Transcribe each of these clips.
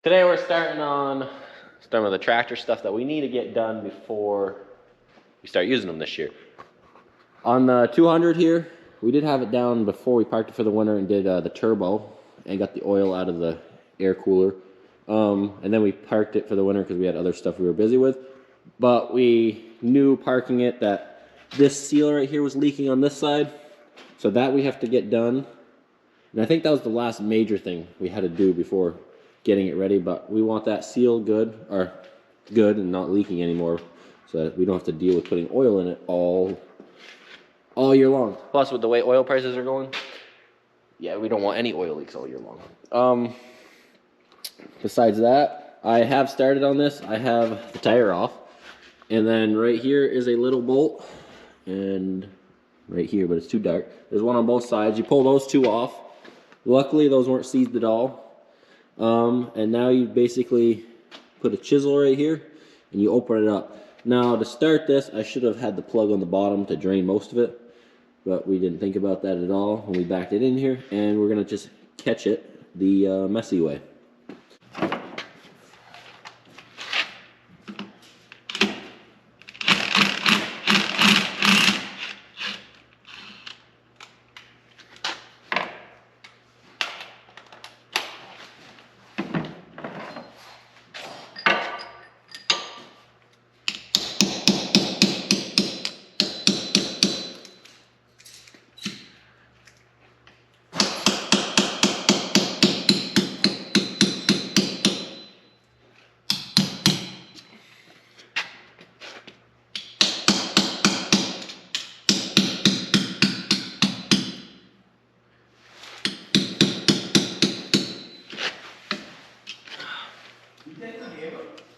Today we're starting with the tractor stuff that we need to get done before we start using them this year. On the 200 here, we did have it down before we parked it for the winter and did the turbo and got the oil out of the air cooler. And then we parked it for the winter because we had other stuff we were busy with. But we knew parking it that this seal right here was leaking on this side. So that we have to get done. And I think that was the last major thing we had to do before getting it ready, but we want that seal good and not leaking anymore so that we don't have to deal with putting oil in it all year long. Plus with the way oil prices are going, yeah, we don't want any oil leaks all year long. Besides that, I have started on this. I have the tire off, and then right here is a little bolt, and right here, but it's too dark. There's one on both sides. You pull those two off. Luckily those weren't seized at all. And now you basically put a chisel right here and you open it up. Now to start this, I should have had the plug on the bottom to drain most of it, but we didn't think about that at all when we backed it in here, and we're gonna just catch it the messy way.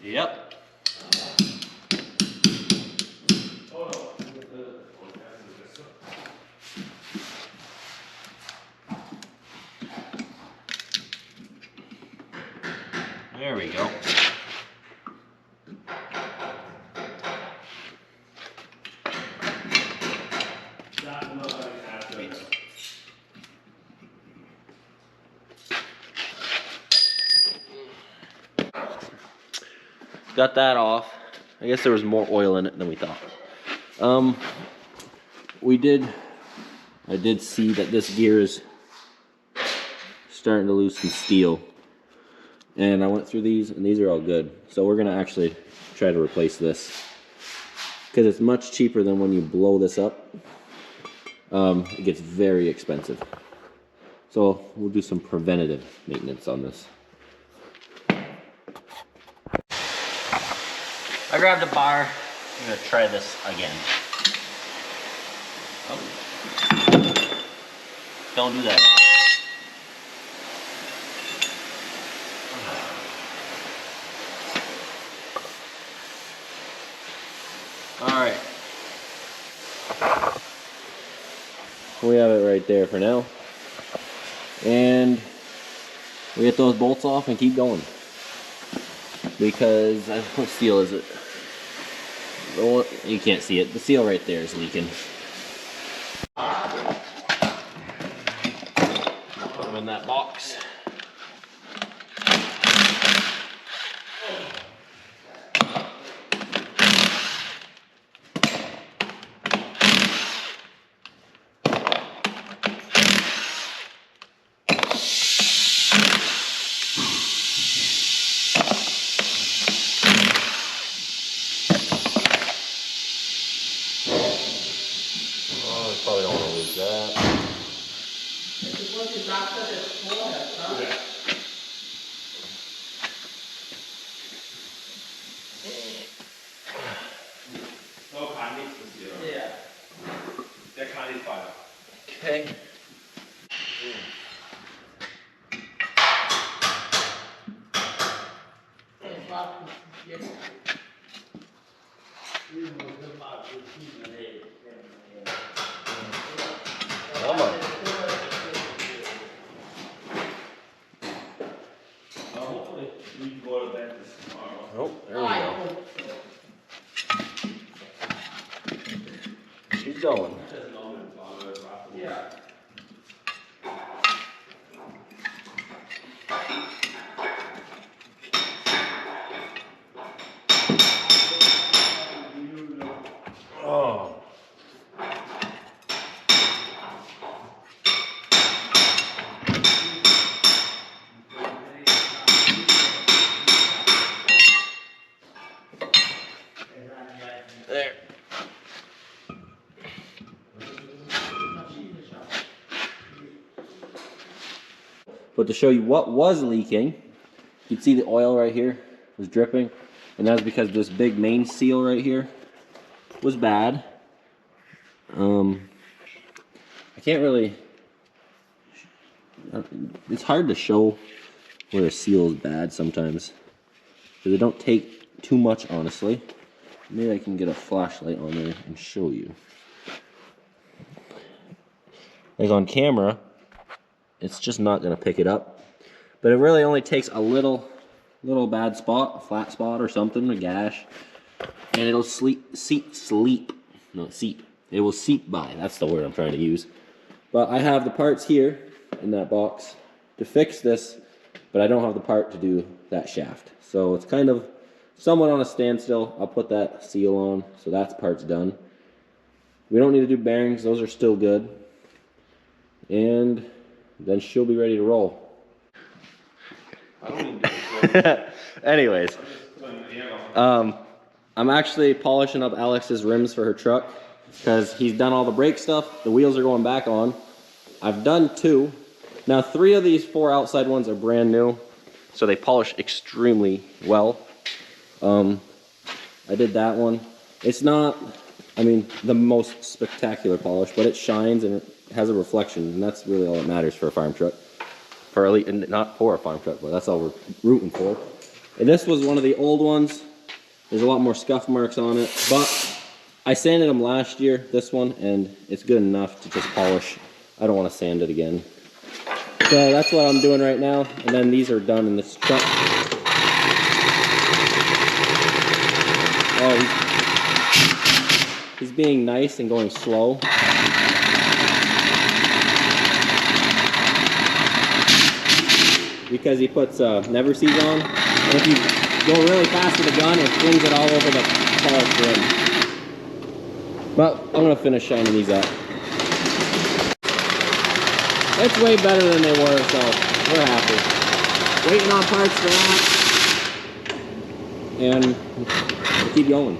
Yep. There we go. Got that off. I guess there was more oil in it than we thought. I did see that this gear is starting to lose some steel. And I went through these, and these are all good. So we're gonna actually try to replace this, because it's much cheaper than when you blow this up. It gets very expensive. So we'll do some preventative maintenance on this. I grabbed a bar. I'm gonna try this again. Oh. Don't do that. Alright. We have it right there for now. And we get those bolts off and keep going. Because, what steel is it? You can't see it. The seal right there is leaking. Put them in that box. Probably don't want to lose that. Okay. Come on. Hopefully we can go to bed tomorrow. Oh, there we go. She's going. Yeah. But to show you what was leaking, you can see the oil right here was dripping, and that's because this big main seal right here was bad. I can't really, it's hard to show where a seal is bad sometimes, because they don't take too much, honestly. Maybe I can get a flashlight on there and show you. Like on camera, it's just not going to pick it up. But it really only takes a little bad spot, a flat spot or something, a gash, and it'll seep. It will seep by. That's the word I'm trying to use. But I have the parts here in that box to fix this, but I don't have the part to do that shaft. So it's kind of somewhat on a standstill. I'll put that seal on, so that part's done. We don't need to do bearings. Those are still good. And then she'll be ready to roll. I don't even do it. Anyways, I'm actually polishing up Alex's rims for her truck because he's done all the brake stuff. The wheels are going back on. I've done 2. Now 3 of these 4 outside ones are brand new, so they polish extremely well. I did that one. It's not, I mean, the most spectacular polish, but it shines and it has a reflection, and that's really all that matters for a farm truck. For at least, and not for a farm truck, but that's all we're rooting for. And this was one of the old ones. There's a lot more scuff marks on it, but I sanded them last year, this one, and it's good enough to just polish. I don't want to sand it again. So that's what I'm doing right now, and then these are done in this truck. Oh, he's being nice and going slow. Because he puts never sees on, and if you go really fast with a gun, it flings it all over the polished rim. But I'm gonna finish shining these up. It's way better than they were, so we're happy. Waiting on parts for that, and we'll keep going.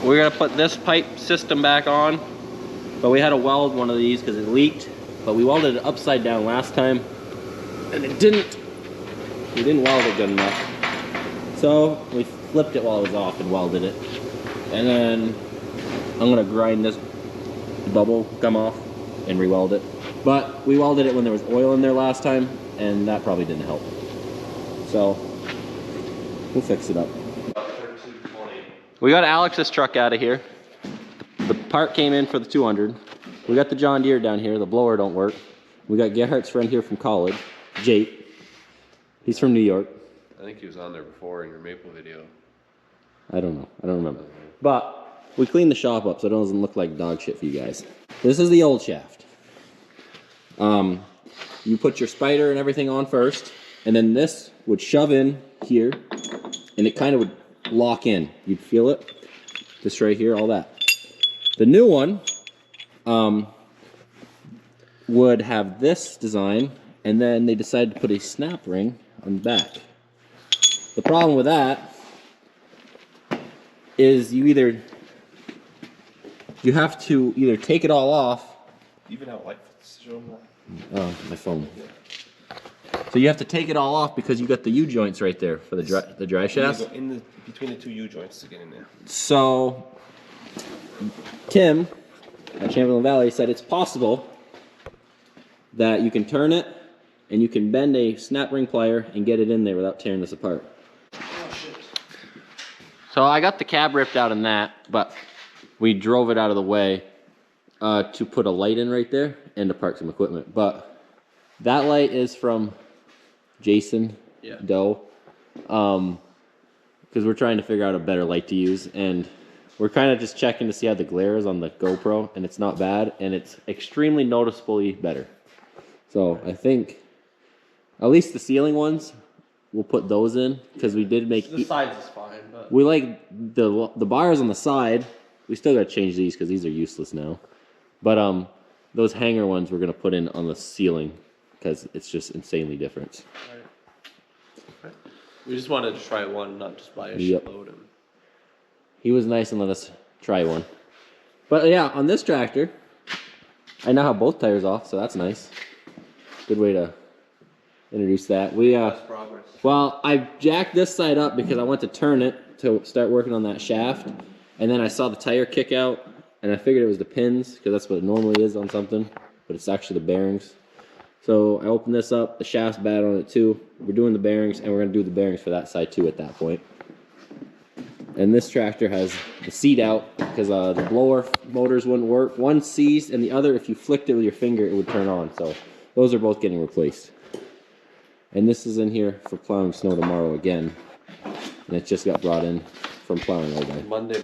We're gonna put this pipe system back on, but we had to weld one of these because it leaked. But we welded it upside down last time, and we didn't weld it good enough. So we flipped it while it was off and welded it. And then I'm gonna grind this bubble gum off and re-weld it. But we welded it when there was oil in there last time, and that probably didn't help. So we'll fix it up. We got Alex's truck out of here. The part came in for the 200. We got the John Deere down here. The blower don't work. We got Gerhardt's friend here from college, Jake. He's from New York. I think he was on there before in your maple video. I don't know. I don't remember. But we cleaned the shop up so it doesn't look like dog shit for you guys. This is the old shaft. You put your spider and everything on first, and then this would shove in here, and it kind of would lock in. You'd feel it. This right here, all that. The new one would have this design, and then they decided to put a snap ring on the back. The problem with that is you have to either take it all off. You even have a light to show them that. Oh, my phone. So you have to take it all off because you got the U joints right there for the dry shafts. You go between the 2 U joints to get in there. So Tim at Chamberlain Valley said it's possible that you can turn it and you can bend a snap ring plier and get it in there without tearing this apart. Oh shit. So I got the cab ripped out in that, but we drove it out of the way to put a light in right there and to park some equipment. But that light is from Jason Doe, because we're trying to figure out a better light to use, and we're kind of just checking to see how the glare is on the GoPro, and it's not bad, and it's extremely noticeably better. So I think at least the ceiling ones, we'll put those in, because we did make The sides is fine, but we like the bars on the side. We still gotta change these because these are useless now. But those hanger ones we're gonna put in on the ceiling because it's just insanely different. right. We just wanted to try one, not just buy a Yep. shitload. And He was nice and let us try one. But yeah, on this tractor, I now have both tires off, so that's nice. Good way to introduce that. We Less progress. well, I jacked this side up because I went to turn it to start working on that shaft, and then I saw the tire kick out, and I figured it was the pins because that's what it normally is on something, but it's actually the bearings. So I opened this up. The shaft's bad on it too. We're doing the bearings, and we're gonna do the bearings for that side too at that point. And this tractor has the seat out because the blower motors wouldn't work. One seized, and the other, if you flicked it with your finger, it would turn on. So those are both getting replaced. And this is in here for plowing snow tomorrow again. And it just got brought in from plowing all day. Monday.